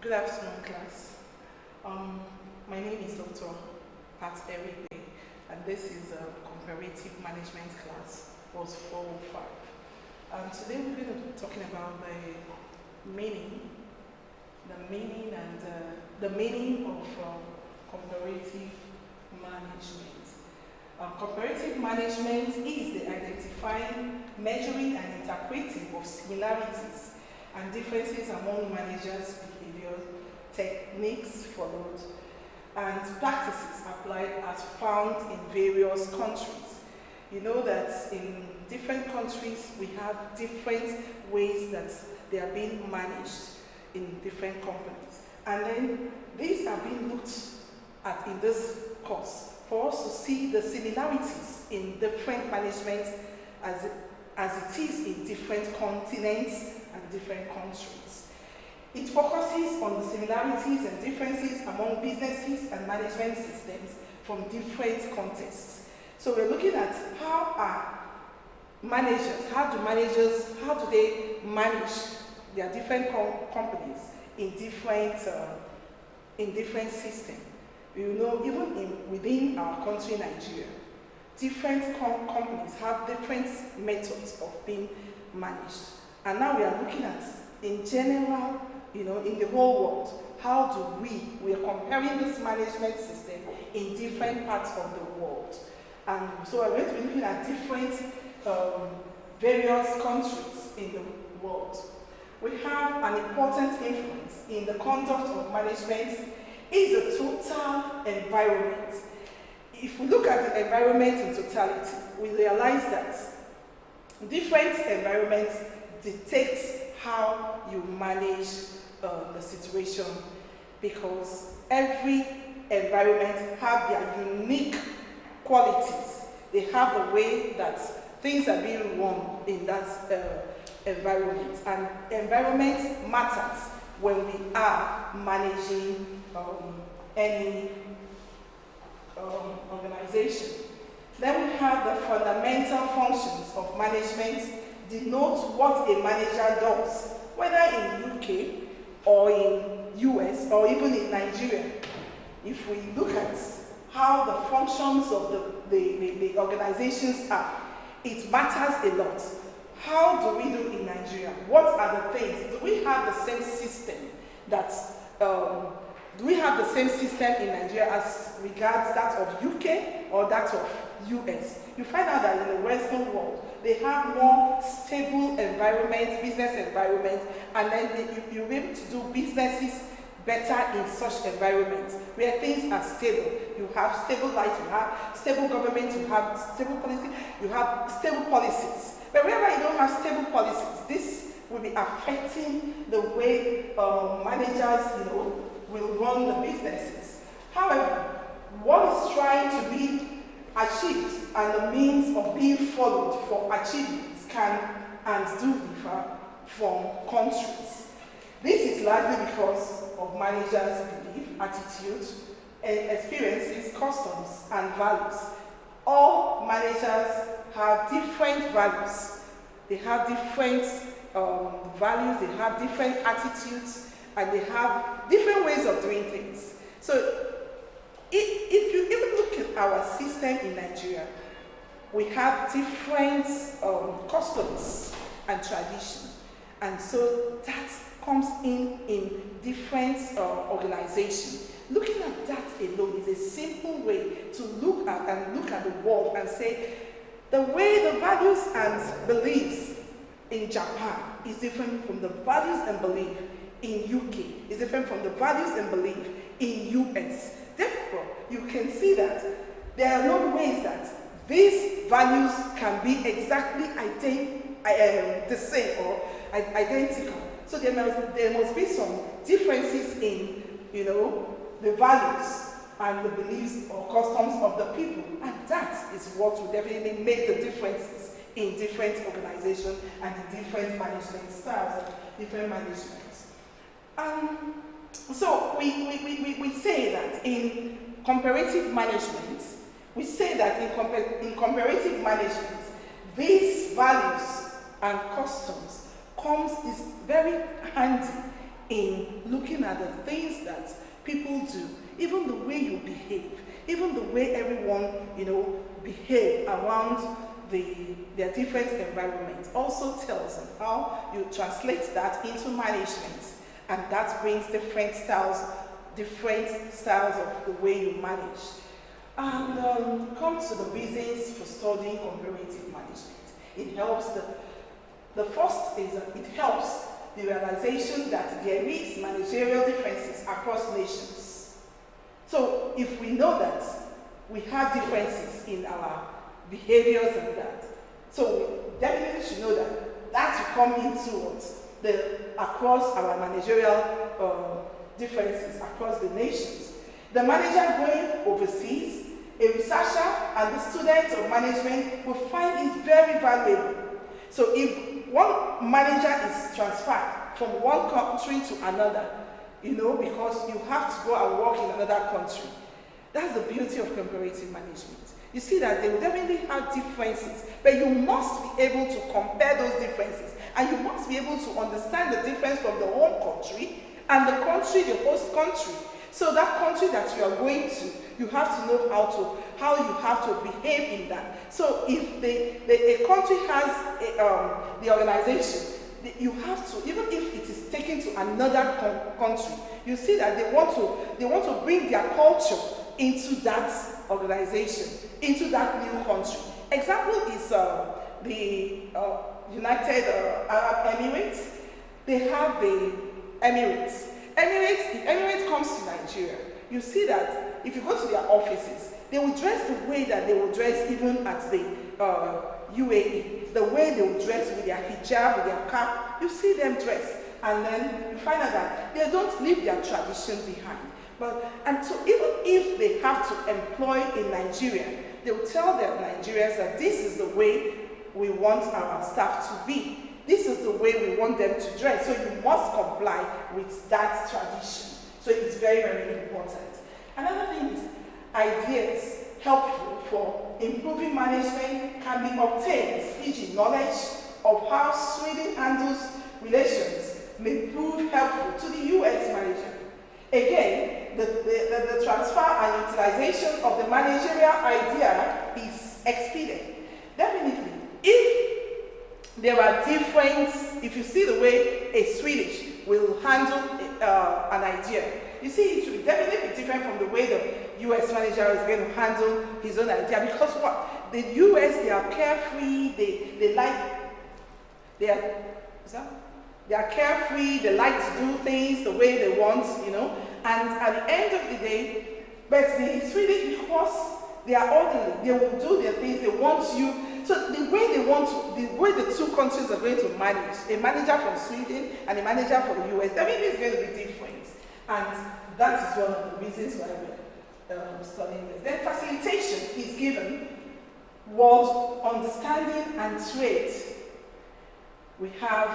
Good afternoon, class. My name is Dr. Erigbe, and this is a comparative management class, course 405. Today we're going to be talking about the meaning of comparative management. Comparative management is the identifying, measuring, and interpreting of similarities and differences among managers' behavior, techniques followed, and practices applied as found in various countries. You know that in different countries we have different ways that they are being managed in different companies. And then these are being looked at in this course for us to see the similarities in different management as it is in different continents and different countries. It focuses on the similarities and differences among businesses and management systems from different contexts. So we're looking at how do they manage their different companies in different systems. You know, even within our country, Nigeria, different companies have different methods of being managed. And now we are looking at, in general, you know, in the whole world, how do we are comparing this management system in different parts of the world. And so we're going to be looking at different various countries in the world. We have an important influence in the conduct of management is the total environment. If we look at the environment in totality, we realize that different environments dictate how you manage the situation, because every environment have their unique qualities. They have the way that things are being run in that environment, and environment matters when we are managing any organization. Then we have the fundamental functions of management denote what a manager does, whether in UK or in US or even in Nigeria. If we look at how the functions of the organizations are, it matters a lot. How do we do in Nigeria? What are the things? Do we have the same system in Nigeria as regards that of UK or that of US? You find out that in the Western world, they have more stable environment, business environment, and then you'll be able to do businesses better in such environments where things are stable. You have stable life, you have stable government, you have stable policy, you have stable policies. But wherever you don't have stable policies, this will be affecting the way managers, will run the businesses. However, what is trying to be achieved and the means of being followed for achievements can and do differ from countries. This is largely because of managers' belief, attitude, experiences, customs, and values. All managers have different values. They have different values, they have different attitudes, and they have different ways of doing things. So if you even look at our system in Nigeria, we have different customs and tradition. And so that comes in different organizations. Looking at that alone is a simple way to look at the world and say, the way the values and beliefs in Japan is different from the values and belief in UK, is different from the values and belief in US. Therefore, you can see that there are no ways that these values can be exactly the same or identical. So there must be some differences in, the values and the beliefs or customs of the people, and that is what will definitely make the differences in different organizations and in different management styles, different managements. So we say that in comparative management, these values and customs is very handy in looking at the things that people do, even the way you behave, even the way everyone, behave around their different environments, also tells them how you translate that into management. And that brings different styles of the way you manage. And come to the reasons for studying comparative management. It helps the first is that it helps the realization that there is managerial differences across nations. So if we know that we have differences in our behaviors and that, so we definitely should know that will come into across our managerial differences across the nations. The manager going overseas, a researcher and the student of management will find it very valuable. So if one manager is transferred from one country to another, because you have to go and work in another country, that's the beauty of comparative management. You see that they will definitely have differences, but you must be able to compare those differences, and you must be able to understand the difference from the home country and the host country. So that country that you are going to, you have to know how you have to behave in that. So if a country has the organization, you have to, even if it is taken to another country, you see that they want to bring their culture into that organization, into that new country. Example is the United Arab Emirates. They have the Emirates. If Emirates comes to Nigeria, you see that if you go to their offices, they will dress the way that they will dress even at the UAE. The way they will dress with their hijab, with their cap, you see them dress. And then you find out that they don't leave their tradition behind. And so even if they have to employ a Nigerian, they will tell their Nigerians that this is the way we want our staff to be. This is the way we want them to dress. So you must comply with that tradition. So it's very, very important. Another thing is ideas helpful for improving management can be obtained, e.g. knowledge of how Sweden handles relations may prove helpful to the US manager. Again, the transfer and utilization of the managerial idea is expedient. Definitely, if there are if you see the way a Swedish will handle an idea, you see it will definitely be different from the way the US manager is going to handle his own idea. Because what? The US, they are carefree, they are carefree, they like to do things the way they want, and at the end of the day, but the Swedish, because they are orderly, they will do their things, they want you. So the way the two countries are going to manage, a manager from Sweden and a manager from the US, everything is going to be different. And that is one of the reasons why we're studying this. Then facilitation is given, world understanding and trade. We have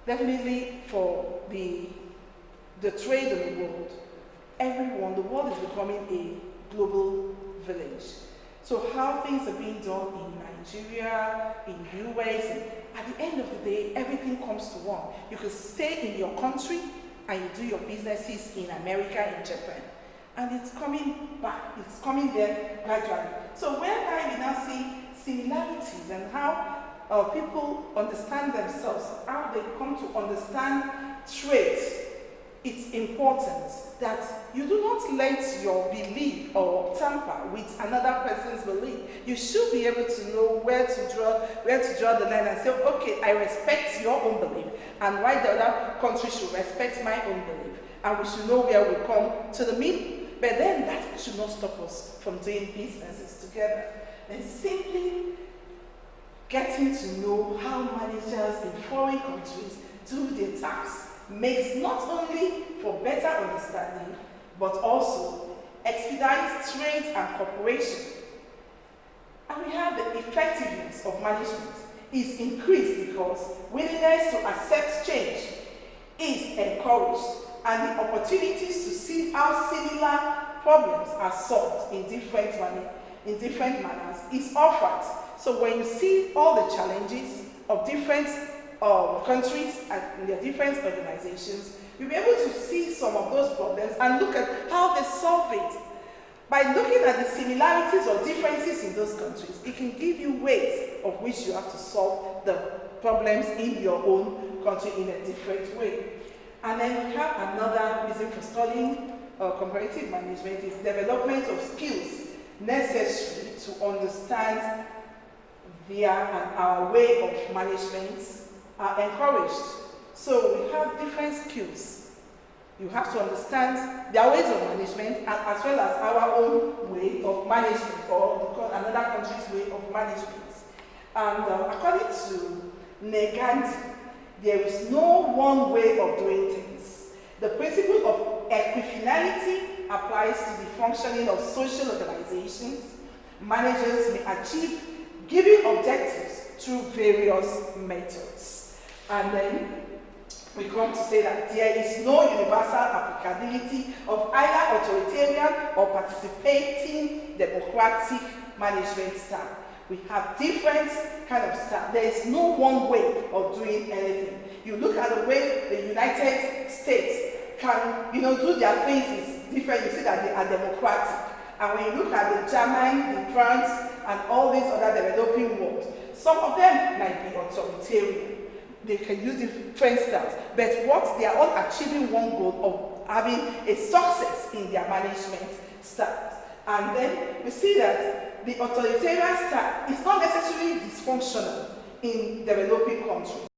definitely for the trade in the world, the world is becoming a global village. So how things are being done in Nigeria, in US, and at the end of the day, everything comes to one. You can stay in your country and you do your businesses in America and Japan. And it's coming back, it's coming there gradually. So whereby we now see similarities and how people understand themselves, how they come to understand traits, it's important that you do not let your belief or tamper with another person's belief. You should be able to know where to draw the line and say, okay, I respect your own belief, and why the other country should respect my own belief. And we should know where we come to the middle. But then that should not stop us from doing businesses together. And simply getting to know how managers in foreign countries do their tasks makes not only for better understanding, but also expedite trade and cooperation. And we have the effectiveness of management is increased because willingness to accept change is encouraged, and the opportunities to see how similar problems are solved in different manners is offered. So when you see all the challenges of different countries and in their different organizations, you'll be able to see some of those problems and look at how they solve it. By looking at the similarities or differences in those countries, it can give you ways of which you have to solve the problems in your own country in a different way. And then we have another reason for studying comparative management is development of skills necessary to understand our way of management are encouraged. So we have different skills. You have to understand their ways of management and as well as our own way of management or another country's way of management. And according to Gandhi, there is no one way of doing things. The principle of equifinality applies to the functioning of social organizations. Managers may achieve given objectives through various methods. And then we come to say that there is no universal applicability of either authoritarian or participating democratic management style. We have different kind of style. There is no one way of doing anything. You look at the way the United States can, do their things is different. You see that they are democratic. And when you look at the German, the France, and all these other developing worlds, some of them might be authoritarian. They can use different styles. But what they are all achieving one goal of having a success in their management styles. And then we see that the authoritarian style is not necessarily dysfunctional in developing countries.